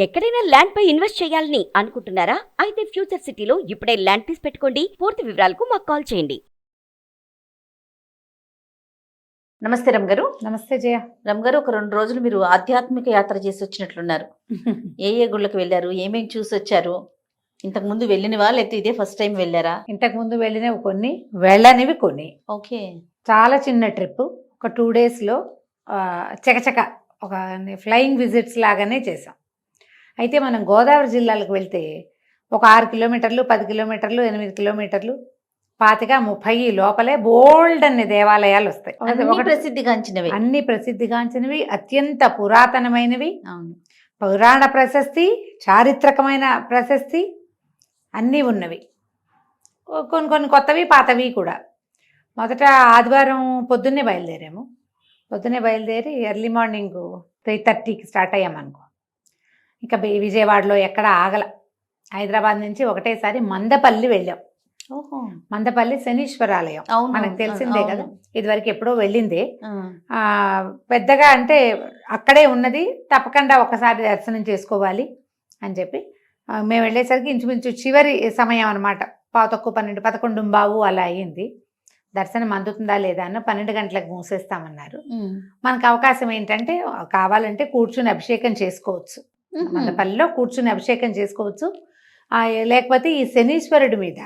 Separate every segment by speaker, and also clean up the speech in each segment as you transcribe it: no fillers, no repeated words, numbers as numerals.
Speaker 1: ఎక్కడైనా ల్యాండ్ పై ఇన్వెస్ట్ చేయాలని అనుకుంటున్నారా? అయితే ఫ్యూచర్ సిటీలో ఇప్పుడే ల్యాండ్ పీస్ పెట్టుకోండి. పూర్తి వివరాలకు మాకు కాల్ చేయండి. నమస్తే రమ్ గారు.
Speaker 2: నమస్తే జయ.
Speaker 1: రమ్ గారు, ఒక 2 రోజులు మీరు ఆధ్యాత్మిక యాత్ర చేసి వచ్చినట్లున్నారు. ఏ గుళ్ళకి వెళ్ళారు? ఏమేమి చూసి వచ్చారు? ఇంతకు ముందు వెళ్ళినవా, లేకపోతే ఇదే ఫస్ట్ టైం వెళ్ళారా?
Speaker 2: ఇంతకు ముందు వెళ్ళినవి కొన్ని, వెళ్ళనివి కొన్ని.
Speaker 1: ఓకే.
Speaker 2: చాలా చిన్న ట్రిప్, ఒక 2 డేస్లో చకచక ఒక ఫ్లయింగ్ విజిట్స్ లాగానే చేసాం. అయితే మనం గోదావరి జిల్లాలకు వెళ్తే ఒక 6 కిలోమీటర్లు, 10 కిలోమీటర్లు, 8 కిలోమీటర్లు, 25-30 లోపలే బోల్డ్ అన్ని దేవాలయాలు వస్తాయి.
Speaker 1: ప్రసిద్ధిగాంచినవి,
Speaker 2: అన్ని ప్రసిద్ధిగాంచినవి, అత్యంత పురాతనమైనవి, పురాణ ప్రశస్తి, చారిత్రకమైన ప్రశస్తి అన్నీ ఉన్నవి. కొన్ని కొన్ని కొత్తవి, పాతవి కూడా. మొదట ఆదివారం పొద్దున్నే బయలుదేరాము. పొద్దున్నే బయలుదేరి ఎర్లీ మార్నింగ్ 3:30కి స్టార్ట్ అయ్యామనుకో. ఇంకా విజయవాడలో ఎక్కడ ఆగల. హైదరాబాద్ నుంచి ఒకటేసారి మందపల్లి వెళ్ళాం. మందపల్లి శనీశ్వరాలయం మనకు తెలిసిందే కదా, ఇదివరకు ఎప్పుడో వెళ్ళిందే. పెద్దగా అంటే అక్కడే ఉన్నది, తప్పకుండా ఒకసారి దర్శనం చేసుకోవాలి అని చెప్పి మేము వెళ్ళేసరికి ఇంచుమించు చివరి సమయం అనమాట. 11, 11:15 అలా అయ్యింది. దర్శనం అందుతుందా లేదా అన్న 12 గంటలకు మూసేస్తామన్నారు. మనకు అవకాశం ఏంటంటే కావాలంటే కూర్చుని అభిషేకం చేసుకోవచ్చు, మందపల్లిలో కూర్చుని అభిషేకం చేసుకోవచ్చు. లేకపోతే ఈ శనీశ్వరుడి మీద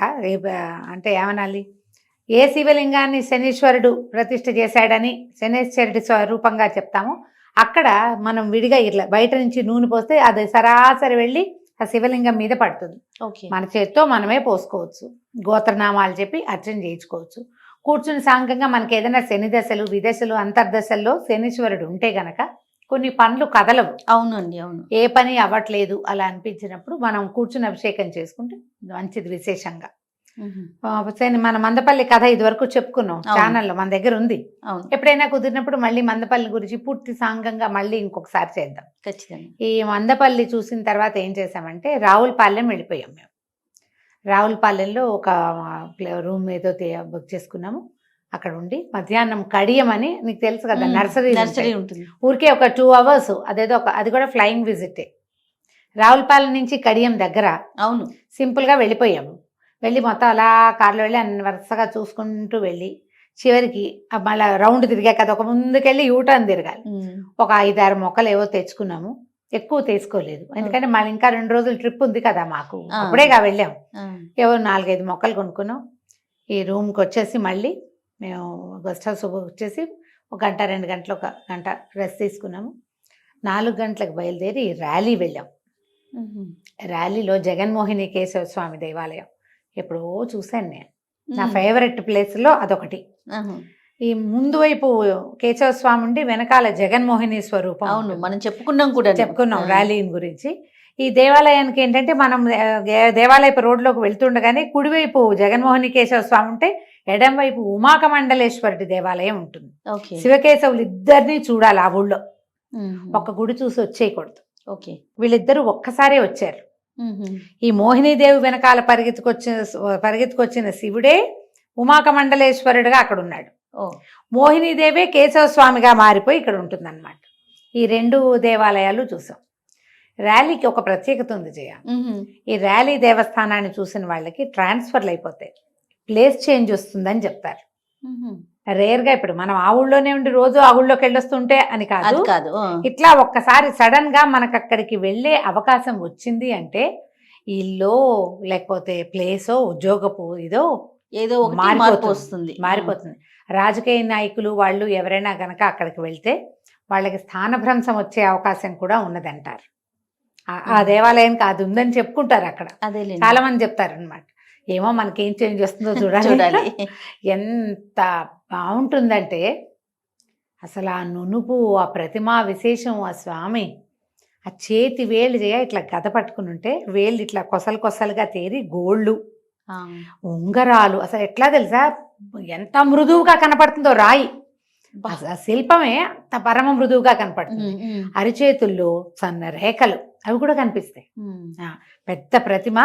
Speaker 2: అంటే ఏమనాలి, ఏ శివలింగాన్ని శనీశ్వరుడు ప్రతిష్ఠ చేశాడని శనీశ్వరుడి స్వరూపంగా చెప్తాము, అక్కడ మనం విడిగా ఇట్లా బయట నుంచి నూనె పోస్తే అది సరాసరి వెళ్ళి ఆ శివలింగం మీద పడుతుంది. మన చేత్తో మనమే పోసుకోవచ్చు, గోత్రనామాలు చెప్పి అర్చన చేయించుకోవచ్చు. కూర్చుని సాంగంగా మనకి ఏదైనా శని దశలు, విదశలు, అంతర్దశల్లో శనీశ్వరుడు ఉంటే గనక కొన్ని పనులు కదలవు.
Speaker 1: అవునండి, అవును.
Speaker 2: ఏ పని అవ్వట్లేదు అలా అనిపించినప్పుడు మనం కూర్చుని అభిషేకం చేసుకుంటే మంచిది. విశేషంగా మన మందపల్లి కథ ఇదివరకు చెప్పుకున్నాం ఛానల్లో, మన దగ్గర ఉంది. ఎప్పుడైనా కుదిరినప్పుడు మళ్ళీ మందపల్లి గురించి పూర్తి సాంగంగా మళ్ళీ ఇంకొకసారి చేద్దాం
Speaker 1: ఖచ్చితంగా. ఈ
Speaker 2: మందపల్లి చూసిన తర్వాత ఏం చేసామంటే రావులపాలెం వెళ్ళిపోయాం. మేము రావులపాలెంలో ఒక రూమ్ ఏదో బుక్ చేసుకున్నాము. అక్కడ ఉండి మధ్యాహ్నం కడియం అని నీకు తెలుసు కదా, నర్సరీ ఉంటుంది. ఊరికే ఒక 2 అవర్స్ అదేదో అది కూడా ఫ్లయింగ్ విజిటే. రావులపాలెం నుంచి కడియం దగ్గర.
Speaker 1: అవును.
Speaker 2: సింపుల్గా వెళ్ళిపోయాము. వెళ్ళి మొత్తం అలా కార్లో వెళ్ళి అన్ని వరుసగా చూసుకుంటూ వెళ్ళి చివరికి మళ్ళీ రౌండ్ తిరిగా కదా, ఒక ముందుకెళ్ళి యూటర్న్ తిరగాలి. ఒక 5-6 మొక్కలు ఏవో తెచ్చుకున్నాము. ఎక్కువ తీసుకోలేదు, ఎందుకంటే మళ్ళీ ఇంకా 2 రోజులు ట్రిప్ ఉంది కదా మాకు, అప్పుడేగా వెళ్ళాం. ఏవో 4-5 మొక్కలు కొనుక్కున్నాం. ఈ రూమ్కి వచ్చేసి మళ్ళీ మేము గెస్ట్ హౌస్ వచ్చేసి 1 గంట 2 గంటలు 1 గంట రెస్ట్ తీసుకున్నాము. 4 గంటలకు బయలుదేరి ర్యాలీ వెళ్ళాం. ర్యాలీలో జగన్మోహిని కేశవ స్వామి దేవాలయం ఎప్పుడో చూశాను నేను. నా ఫేవరెట్ ప్లేస్లో అదొకటి. ఈ ముందు వైపు కేశవ స్వామి ఉండి వెనకాల జగన్మోహిని స్వరూపం.
Speaker 1: అవును, మనం చెప్పుకున్నాం
Speaker 2: ర్యాలీ గురించి. ఈ దేవాలయానికి ఏంటంటే మనం దేవాలయపు రోడ్లోకి వెళ్తుండగానే కుడివైపు జగన్మోహిని కేశవ స్వామి ఉంటే ఎడం వైపు ఉమాకమండలేశ్వరుడి దేవాలయం ఉంటుంది. శివకేశవులు ఇద్దరిని చూడాలి ఆ ఊళ్ళో, ఒక్క గుడి చూసి వచ్చేయకూడదు. వీళ్ళిద్దరూ ఒక్కసారే వచ్చారు. ఈ మోహినీదేవి వెనకాల పరిగెత్తుకొచ్చిన శివుడే ఉమాకమండలేశ్వరుడుగా అక్కడ ఉన్నాడు. మోహినీదేవే కేశవ స్వామిగా మారిపోయి ఇక్కడ ఉంటుందన్నమాట. ఈ 2 దేవాలయాలు చూసాం. ర్యాలీకి ఒక ప్రత్యేకత ఉంది జయ. ఈ ర్యాలీ దేవస్థానాన్ని చూసిన వాళ్ళకి ట్రాన్స్ఫర్లు అయిపోతాయి, ప్లేస్ చేంజ్ వస్తుందని చెప్తారు. రేర్గా ఇప్పుడు మనం ఆ ఊళ్ళోనే ఉండి రోజు ఆ ఊళ్ళోకి వెళ్ళొస్తుంటే అని కాదు, ఇట్లా ఒక్కసారి సడన్ గా మనకు అక్కడికి వెళ్ళే అవకాశం వచ్చింది అంటే ఇల్లు లేకపోతే ప్లేసో ఉద్యోగపు ఏదో మారిపోతుంది. రాజకీయ నాయకులు వాళ్ళు ఎవరైనా గనక అక్కడికి వెళ్తే వాళ్ళకి స్థానభ్రంశం వచ్చే అవకాశం కూడా ఉన్నదంటారు. ఆ దేవాలయానికి అది ఉందని చెప్పుకుంటారు అక్కడ, చాలా మంది చెప్తారు అనమాట. ఏమో మనకేం చేంజ్ వస్తుందో చూడాలి. ఎంత బాగుంటుందంటే అసలు ఆ నునుపు, ఆ ప్రతిమా విశేషం, ఆ స్వామి ఆ చేతి వేళ్ళు ఇట్లా గద పట్టుకుని ఉంటే వేళ్ళు ఇట్లా కొసలుగా తేరి గోళ్ళు, ఉంగరాలు, అసలు ఎట్లా తెలుసా ఎంత మృదువుగా కనపడుతుందో రాయి. శిల్పమే అంత పరమ మృదువుగా కనపడుతుంది. అరిచేతుల్లో సన్న రేఖలు అవి కూడా కనిపిస్తాయి. పెద్ద ప్రతిమ.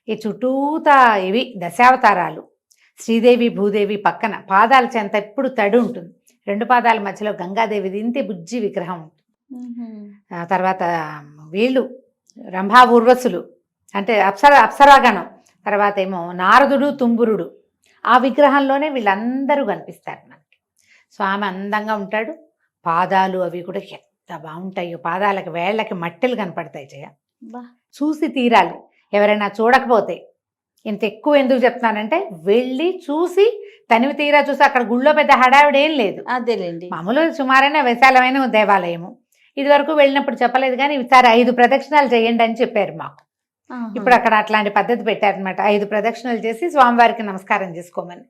Speaker 2: ఈ చుట్టూతా ఇవి దశావతారాలు. శ్రీదేవి భూదేవి పక్కన పాదాల చెంత ఎప్పుడు తడి ఉంటుంది. 2 పాదాల మధ్యలో గంగాదేవిది ఇంతే బుజ్జి విగ్రహం ఉంటుంది. తర్వాత వీళ్ళు రంభా ఊర్వశులు అంటే అప్సరాగణం, తర్వాత ఏమో నారదుడు తుంబురుడు, ఆ విగ్రహంలోనే వీళ్ళందరూ కనిపిస్తారు మనకి. స్వామి అందంగా ఉంటాడు, పాదాలు అవి కూడా ఎంత బాగుంటాయో, పాదాలకి వేళ్ళకి మట్టెలు కనపడతాయి జయ, చూసి తీరాలి. ఎవరైనా చూడకపోతే, ఇంత ఎక్కువ ఎందుకు చెప్తున్నానంటే వెళ్ళి చూసి తనివి తీరా చూసి, అక్కడ గుళ్ళో పెద్ద హడావిడి ఏం లేదు,
Speaker 1: అదేలేండి,
Speaker 2: మామూలు సుమారైన విశాలమైన దేవాలయము. ఇది వరకు వెళ్ళినప్పుడు చెప్పలేదు కానీ ఈసారి 5 ప్రదక్షిణాలు చేయండి అని చెప్పారు మాకు. ఇప్పుడు అక్కడ అట్లాంటి పద్ధతి పెట్టారనమాట. 5 ప్రదక్షిణాలు చేసి స్వామివారికి నమస్కారం చేసుకోమని.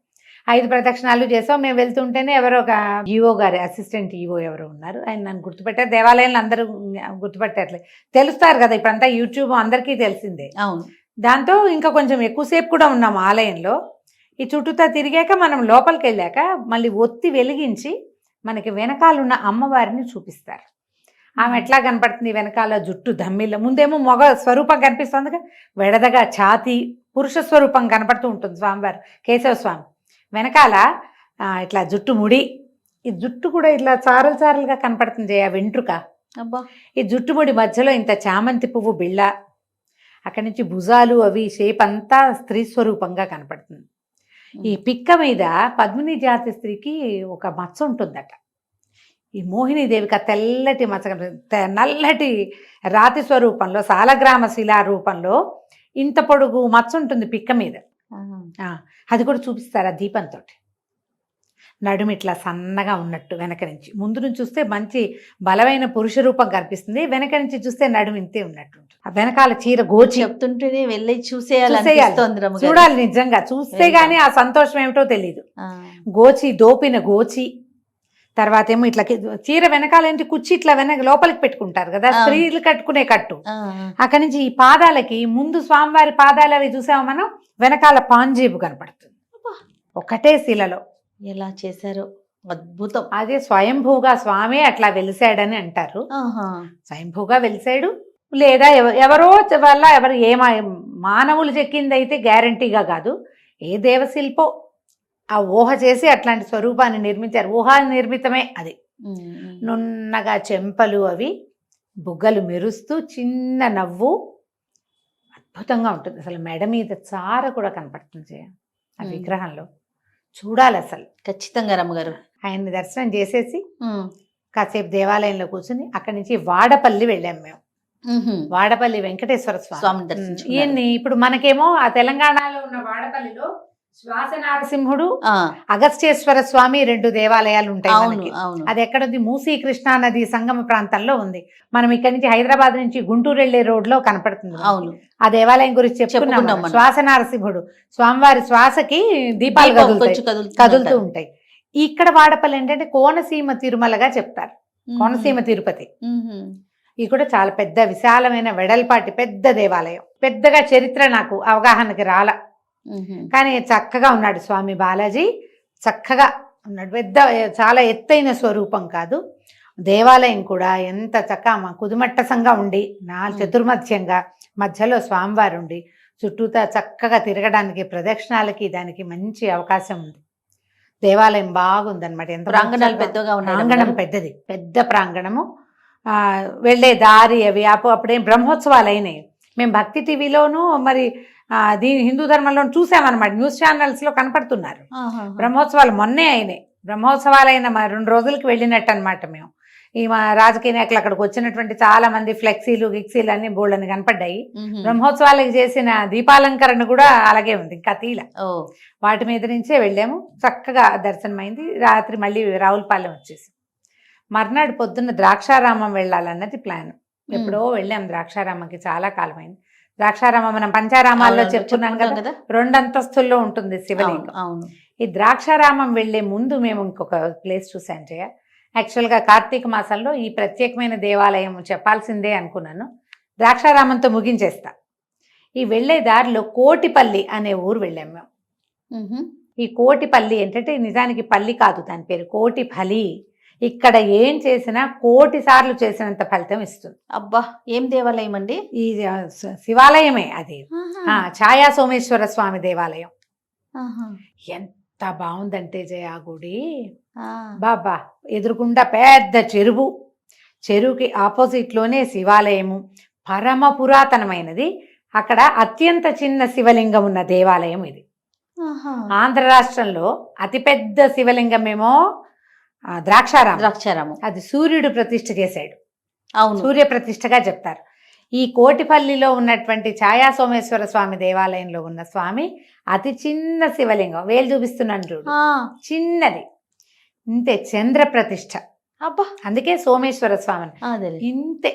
Speaker 2: 5 ప్రదక్షిణాలు చేసాం. మేము వెళ్తుంటేనే ఎవరో ఒక ఈవో గారి అసిస్టెంట్ ఈవో ఎవరో ఉన్నారు, ఆయన నన్ను గుర్తుపెట్టారు. దేవాలయంలో అందరూ గుర్తుపెట్టట్లేదు, తెలుస్తారు కదా ఇప్పుడంతా యూట్యూబ్ అందరికీ తెలిసిందే.
Speaker 1: అవును.
Speaker 2: దాంతో ఇంకా కొంచెం ఎక్కువసేపు కూడా ఉన్నాం ఆలయంలో. ఈ చుట్టూతా తిరిగాక మనం లోపలికి వెళ్ళాక మళ్ళీ ఒత్తి వెలిగించి మనకి వెనకాలన్న అమ్మవారిని చూపిస్తారు. ఆమె ఎట్లా కనపడుతుంది, వెనకాల జుట్టు దమ్మిళ్ళ, ముందేమో మగ స్వరూపం కనిపిస్తుందిగా, వెడదగా ఛాతి పురుష స్వరూపం కనపడుతూ ఉంటుంది స్వామివారు, కేశవ స్వామి. వెనకాల ఇట్లా జుట్టు ముడి, ఈ జుట్టు కూడా ఇట్లా చారలు చారలుగా కనపడుతుంది ఆ వెంట్రుక.
Speaker 1: అబ్బా,
Speaker 2: ఈ జుట్టు ముడి మధ్యలో ఇంత చామంతి పువ్వు బిళ్ళ, అక్కడి నుంచి భుజాలు అవి షేప్ అంతా స్త్రీ స్వరూపంగా కనపడుతుంది. ఈ పిక్క మీద పద్మిని జాతి స్త్రీకి ఒక మచ్చ ఉంటుందట. ఈ మోహినీదేవికి ఆ తెల్లటి మచ్చ, నల్లటి రాతి స్వరూపంలో సాలగ్రామ శిలా రూపంలో ఇంత పొడుగు మచ్చ ఉంటుంది పిక్క మీద. అది కూడా చూపిస్తారు ఆ దీపంతో. నడుము ఇట్లా సన్నగా ఉన్నట్టు వెనక నుంచి, ముందు నుంచి చూస్తే మంచి బలమైన పురుష రూపం కనిపిస్తుంది, వెనక నుంచి చూస్తే నడుము ఇంతే ఉన్నట్టు. ఆ వెనకాల చీర గోచి,
Speaker 1: చెప్తుంటేనే వెళ్ళి చూసేయాలి,
Speaker 2: చూడాలి, నిజంగా చూస్తే గానీ ఆ సంతోషం ఏమిటో తెలియదు. గోచి, దోపిన గోచి, తర్వాత ఏమో ఇట్లా చీర వెనకాల ఏంటి కుర్చీ ఇట్లా వెనక లోపలికి పెట్టుకుంటారు కదా స్త్రీలు కట్టుకునే కట్టు. అక్కడి నుంచి ఈ పాదాలకి ముందు స్వామివారి పాదాలు అవి చూసాము మనం, వెనకాల పాంజేబు కనపడుతుంది ఒకటే శిలలో.
Speaker 1: ఎలా చేశారో అద్భుతం.
Speaker 2: అదే స్వయంభూగా స్వామి అట్లా వెలిసాడని అంటారు. స్వయంభూగా వెలిసాడు, లేదా ఎవరో వల్ల ఎవరు మానవులు చెక్కింది అయితే గ్యారంటీగా కాదు, ఏ దేవశిల్పో ఆ ఊహ చేసి అట్లాంటి స్వరూపాన్ని నిర్మించారు. ఊహా నిర్మితమే అది. నున్నగా చెంపలు, అవి బుగ్గలు మెరుస్తూ, చిన్న నవ్వు, అద్భుతంగా ఉంటుంది. అసలు మెడ మీద చార కూడా కనపడుతుంది ఆ విగ్రహంలో. చూడాలి అసలు
Speaker 1: ఖచ్చితంగా రమ్మగారు.
Speaker 2: ఆయన్ని దర్శనం చేసేసి కాసేపు దేవాలయంలో కూర్చుని అక్కడి నుంచి వాడపల్లి వెళ్ళాం మేము. వాడపల్లి వెంకటేశ్వర స్వామి దర్శనం. ఈయన్ని ఇప్పుడు మనకేమో ఆ తెలంగాణలో ఉన్న వాడపల్లిలో శ్వాస నారసింహుడు, అగస్త్యేశ్వర స్వామి 2 దేవాలయాలు ఉంటాయి. అది ఎక్కడుంది, మూసీ కృష్ణా నది సంగమ ప్రాంతంలో ఉంది. మనం ఇక్కడ నుంచి హైదరాబాద్ నుంచి గుంటూరు వెళ్లే రోడ్ లో కనపడుతుంది.
Speaker 1: అవును,
Speaker 2: ఆ దేవాలయం గురించి చెప్పుకున్నాం. శ్వాస నారసింహుడు స్వామివారి శ్వాసకి దీపాలు కదులుతూ ఉంటాయి. ఇక్కడ వాడపల్లి ఏంటంటే కోనసీమ తిరుమలగా చెప్తారు, కోనసీమ తిరుపతి. ఇది కూడా చాలా పెద్ద విశాలమైన వెడల్పాటి పెద్ద దేవాలయం. పెద్దగా చరిత్ర నాకు అవగాహనకి రాల, కానీ చక్కగా ఉన్నాడు స్వామి బాలాజీ, చక్కగా ఉన్నాడు. పెద్ద చాలా ఎత్తైన స్వరూపం కాదు, దేవాలయం కూడా ఎంత చక్కగా కుదుమట్టసంగా ఉండి చతుర్మధ్యంగా మధ్యలో స్వామివారు ఉండి చుట్టూతా చక్కగా తిరగడానికి ప్రదక్షిణాలకి దానికి మంచి అవకాశం ఉంది. దేవాలయం బాగుందన్నమాట. ఎంత
Speaker 1: ప్రాంగణాలు పెద్దగా ఉన్నాయి,
Speaker 2: ప్రాంగణం పెద్దది, పెద్ద ప్రాంగణము. వెళ్ళే దారి అవి అప్పుడేం బ్రహ్మోత్సవాలు అయినాయి. మేము భక్తి టీవీలోను మరి దీని హిందూ ధర్మంలో చూసామన్నమాట, న్యూస్ ఛానల్స్ లో కనపడుతున్నారు. బ్రహ్మోత్సవాలు మొన్నే అయినాయి. బ్రహ్మోత్సవాలు అయిన 2 రోజులకి వెళ్ళినట్టు అనమాట మేము. ఈ మా రాజకీయ నాయకులు అక్కడికి వచ్చినటువంటి చాలా మంది ఫ్లెక్సీలు గిక్సీలు అన్ని బోళ్ళని కనపడ్డాయి. బ్రహ్మోత్సవాలకు చేసిన దీపాలంకరణ కూడా అలాగే ఉంది, ఇంకా తీల. వాటి మీద నుంచే వెళ్ళాము, చక్కగా దర్శనమైంది. రాత్రి మళ్ళీ రావులపాలెం వచ్చేసి మర్నాడు పొద్దున్న ద్రాక్షారామం వెళ్ళాలన్నది ప్లాన్. ఎప్పుడో వెళ్ళాం ద్రాక్షారామంకి, చాలా కాలమైంది. ద్రాక్షారామం మనం పంచారామాల్లో చెప్పుకున్నాం కదా, 2 అంతస్తుల్లో ఉంటుంది శివలింగం. ఈ ద్రాక్షారామం వెళ్లే ముందు మేము ఇంకొక ప్లేస్ చూసాం జయ. యాక్చువల్గా కార్తీక మాసంలో ఈ ప్రత్యేకమైన దేవాలయం చెప్పాల్సిందే అనుకున్నాను, ద్రాక్షారామంతో ముగించేస్తా. ఈ వెళ్లే దారిలో కోటిపల్లి అనే ఊరు వెళ్ళాం మేము. ఈ కోటిపల్లి ఏంటంటే నిజానికి పల్లి కాదు, దాని పేరు కోటిపల్లి. ఇక్కడ ఏం చేసినా 1,000,000 సార్లు చేసినంత ఫలితం ఇస్తుంది.
Speaker 1: అబ్బా, ఏం దేవాలయం అండి?
Speaker 2: ఈ శివాలయమే అది, ఛాయా సోమేశ్వర స్వామి దేవాలయం. ఎంత బాగుందంటే జయ గుడి, బాబా ఎదురుగుండా పెద్ద చెరువుకి ఆపోజిట్ లోనే శివాలయము, పరమ పురాతనమైనది. అక్కడ అత్యంత చిన్న శివలింగం ఉన్న దేవాలయం ఇది. ఆంధ్ర రాష్ట్రంలో అతిపెద్ద శివలింగం ఏమో ద్రాక్షారామం. అది సూర్యుడు ప్రతిష్ఠ చేశాడు.
Speaker 1: అవును,
Speaker 2: సూర్య ప్రతిష్ఠగా చెప్తారు. ఈ కోటిపల్లిలో ఉన్నటువంటి ఛాయా సోమేశ్వర స్వామి దేవాలయంలో ఉన్న స్వామి అతి చిన్న శివలింగం. వేలు చూపిస్తున్నాను చూడు, చిన్నది, ఇంతే, చంద్ర ప్రతిష్ఠ.
Speaker 1: అబ్బా,
Speaker 2: అందుకే సోమేశ్వర స్వామి
Speaker 1: అదేలే.
Speaker 2: ఇంతే.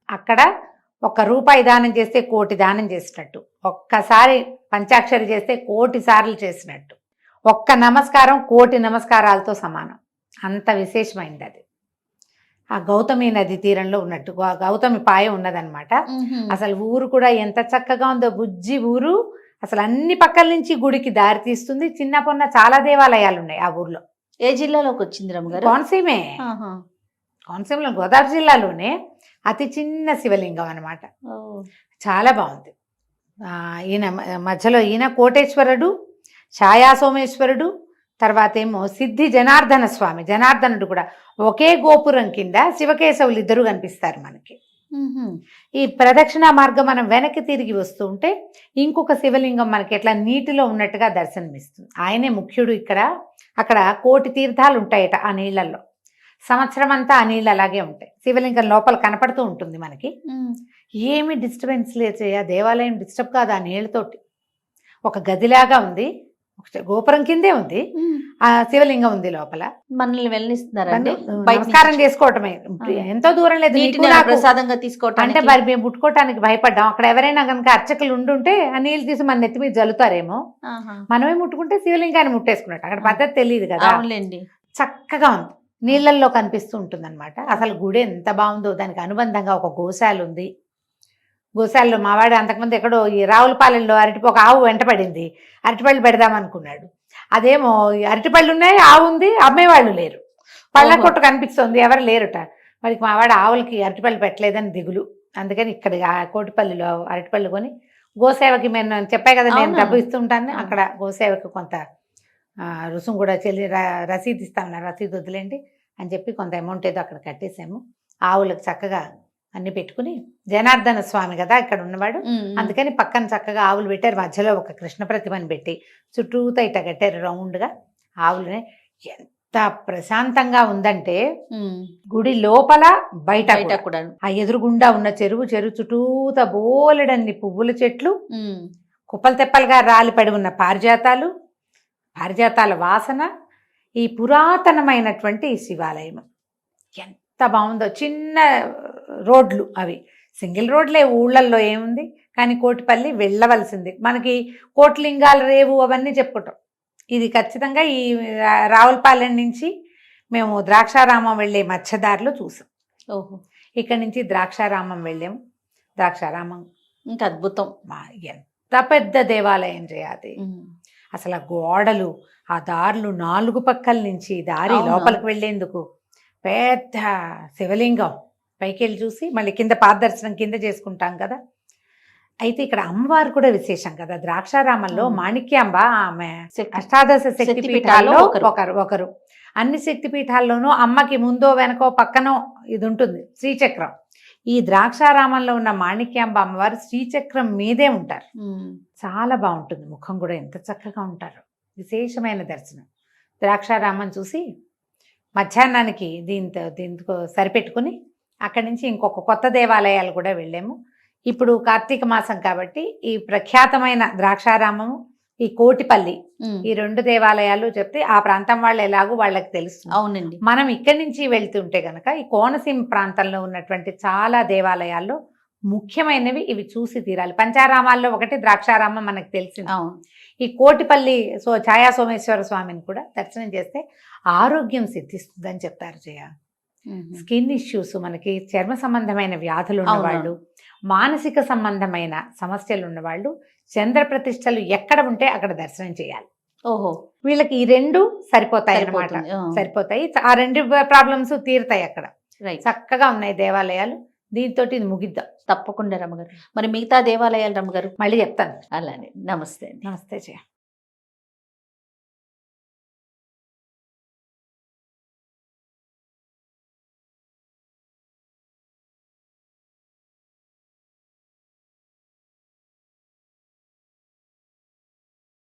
Speaker 2: అక్కడ ₹1 దానం చేస్తే కోటి దానం చేసినట్టు, ఒక్కసారి పంచాక్షరి చేస్తే కోటి సార్లు చేసినట్టు, ఒక్క నమస్కారం కోటి నమస్కారాలతో సమానం. అంత విశేషమైంది అది. ఆ గౌతమి నది తీరంలో ఉన్నట్టు గౌతమి పాయ ఉన్నదన్నమాట. అసలు ఊరు కూడా ఎంత చక్కగా ఉందో, బుజ్జి ఊరు. అసలు అన్ని పక్కల నుంచి గుడికి దారి తీస్తుంది. చిన్న పొన్న చాలా దేవాలయాలు ఉన్నాయి ఆ ఊర్లో.
Speaker 1: ఏ జిల్లాలోకి వచ్చింది రమ్మగారు?
Speaker 2: కోనసీమే. కోనసీమలో గోదావరి జిల్లాలోనే అతి చిన్న శివలింగం అనమాట. చాలా బాగుంది. ఈయన మధ్యలో ఈయన కోటేశ్వరుడు, ఛాయా సోమేశ్వరుడు, తర్వాత ఏమో సిద్ధి జనార్దన స్వామి. జనార్దనుడు కూడా ఒకే గోపురం కింద శివకేశవులు ఇద్దరు కనిపిస్తారు మనకి. ఈ ప్రదక్షిణ మార్గం మనం వెనక్కి తిరిగి వస్తూ ఉంటే ఇంకొక శివలింగం మనకి ఎట్లా నీటిలో ఉన్నట్టుగా దర్శనమిస్తుంది. ఆయనే ముఖ్యుడు ఇక్కడ. అక్కడ కోటి తీర్థాలు ఉంటాయట ఆ నీళ్లలో. సంవత్సరం అంతా ఆ నీళ్ళు అలాగే ఉంటాయి. శివలింగం లోపల కనపడుతూ ఉంటుంది మనకి. ఏమి డిస్టర్బెన్స్ లేదు, ఆ దేవాలయం డిస్టర్బ్ కాదు. ఆ నీళ్ళతోటి ఒక గదిలాగా ఉంది, గోపురం కిందే ఉంది, ఆ శివలింగం ఉంది లోపల.
Speaker 1: మనల్ని వెళ్ళనిస్తున్నారు,
Speaker 2: నమస్కారం చేసుకోవటమే. ఎంతో దూరం లేదు,
Speaker 1: ప్రసాదంగా తీసుకోవటం.
Speaker 2: అంటే మరి మేము పుట్టుకోవటానికి భయపడ్డాం. అక్కడ ఎవరైనా కనుక అర్చకులు ఉండుంటే ఆ నీళ్ళు తీసి మన నెత్తి మీద జల్లుతారేమో, మనమే ముట్టుకుంటే శివలింగాన్ని ముట్టేసుకున్నట్టు. అక్కడ పద్ధతి తెలియదు కదా. చక్కగా ఉంది, నీళ్ళల్లో కనిపిస్తూ ఉంటుంది అనమాట. అసలు గుడి ఎంత బాగుందో. దానికి అనుబంధంగా ఒక గోశాల ఉంది. గోశాలలో మావాడు అంతకుముందు ఎక్కడో ఈ రావులపాలెంలో ఒక ఆవు వెంటపడింది. అరటిపళ్ళు పెడదామనుకున్నాడు. అదేమో అరటిపళ్ళు ఉన్నాయి, ఆవు ఉంది, అమ్మేవాళ్ళు లేరు. పళ్ళ కొట్టు కనిపిస్తుంది, ఎవరు లేరుట. మరి మావాడు ఆవులకి అరటిపళ్ళు పెట్టలేదని దిగులు. అందుకని ఇక్కడ కోటిపల్లిలో అరటిపళ్ళు కొని గోసేవకి నేను చెప్పాయి కదా, నేను డబ్బు ఇస్తుంటాను. అక్కడ గోసేవకి కొంత రుసుము కూడా చెల్లి రసీదు ఇస్తామన్నారు. రసీదు వదిలేండి అని చెప్పి కొంత అమౌంట్ ఏదో అక్కడ కట్టేసాము. ఆవులకు చక్కగా అన్ని పెట్టుకుని, జనార్దన స్వామి కదా ఇక్కడ ఉన్నవాడు, అందుకని పక్కన చక్కగా ఆవులు పెట్టారు. మధ్యలో ఒక కృష్ణ ప్రతిమని పెట్టి చుట్టూతా ఇట్ట కట్టారు రౌండ్గా ఆవులని. ఎంత ప్రశాంతంగా ఉందంటే గుడి లోపల బయట కూడా. ఆ ఎదురుగుండా ఉన్న చెరువు చుట్టూతా బోలెడన్ని పువ్వుల చెట్లు, కుప్పలు తెప్పలుగా రాలిపడి ఉన్న పారిజాతాల వాసన, ఈ పురాతనమైనటువంటి శివాలయం ఎంత బాగుందో. చిన్న రోడ్లు, అవి సింగిల్ రోడ్లే, ఊళ్ళల్లో ఏముంది. కానీ కోటిపల్లి వెళ్ళవలసింది. మనకి కోట్లింగాల రేవు అవన్నీ చెప్పుకుంటాం. ఇది ఖచ్చితంగా ఈ రావులపాలెం నుంచి మేము ద్రాక్షారామం వెళ్ళే మధ్యదారిలో చూసాం. ఇక్కడ నుంచి ద్రాక్షారామం వెళ్ళాము. ద్రాక్షారామం
Speaker 1: ఇంకా అద్భుతం.
Speaker 2: ఎంత పెద్ద దేవాలయం చేయాలి. అసలు ఆ గోడలు, ఆ దారులు, 4 పక్కల నుంచి దారి లోపలికి వెళ్ళేందుకు పెద్ద శివలింగం. పైకి వెళ్ళి చూసి మళ్ళీ కింద పాదదర్శనం కింద చేసుకుంటాం కదా. అయితే ఇక్కడ అమ్మవారు కూడా విశేషం కదా. ద్రాక్షారామంలో మాణిక్యాంబ, ఆమె అష్టాదశ శక్తిపీఠాల్లో ఒకరు. అన్ని శక్తిపీఠాల్లోనూ అమ్మకి ముందో వెనకో పక్కనో ఇది ఉంటుంది, శ్రీచక్రం. ఈ ద్రాక్షారామంలో ఉన్న మాణిక్యాంబ అమ్మవారు శ్రీచక్రం మీదే ఉంటారు. చాలా బాగుంటుంది. ముఖం కూడా ఎంత చక్కగా ఉంటారు. విశేషమైన దర్శనం. ద్రాక్షారామం చూసి మధ్యాహ్నానికి దీంతో సరిపెట్టుకుని అక్కడి నుంచి ఇంకొక కొత్త దేవాలయాలు కూడా వెళ్ళాము. ఇప్పుడు కార్తీక మాసం కాబట్టి ఈ ప్రఖ్యాతమైన ద్రాక్షారామము, ఈ కోటిపల్లి, ఈ 2 దేవాలయాలు చెప్తే ఆ ప్రాంతం వాళ్ళు ఎలాగో వాళ్ళకి తెలుసు.
Speaker 1: అవునండి.
Speaker 2: మనం ఇక్కడి నుంచి వెళ్తుంటే గనక ఈ కోనసీమ ప్రాంతంలో ఉన్నటువంటి చాలా దేవాలయాల్లో ముఖ్యమైనవి ఇవి చూసి తీరాలి. పంచారామాల్లో ఒకటి ద్రాక్షారామం మనకు తెలిసింది. ఈ కోటిపల్లి ఛాయా సోమేశ్వర స్వామిని కూడా దర్శనం చేస్తే ఆరోగ్యం సిద్ధిస్తుందని చెప్తారు. స్కిన్ ఇష్యూస్, మనకి చర్మ సంబంధమైన వ్యాధులు ఉన్నవాళ్ళు, మానసిక సంబంధమైన సమస్యలు ఉన్నవాళ్ళు చంద్ర ప్రతిష్టలు ఎక్కడ ఉంటే అక్కడ దర్శనం చేయాలి. వీళ్ళకి ఈ 2 సరిపోతాయి అన్నమాట. సరిపోతాయి. ఆ 2 ప్రాబ్లమ్స్ తీరుతాయి అక్కడ. చక్కగా ఉన్నాయి దేవాలయాలు. దీంతో ఇది ముగిద్దాం.
Speaker 1: తప్పకుండా రమ్మగారు. మరి మిగతా దేవాలయాలు రమ్మగారు
Speaker 2: మళ్ళీ చెప్తాను.
Speaker 1: అలానే. నమస్తే.
Speaker 2: నమస్తే జయ.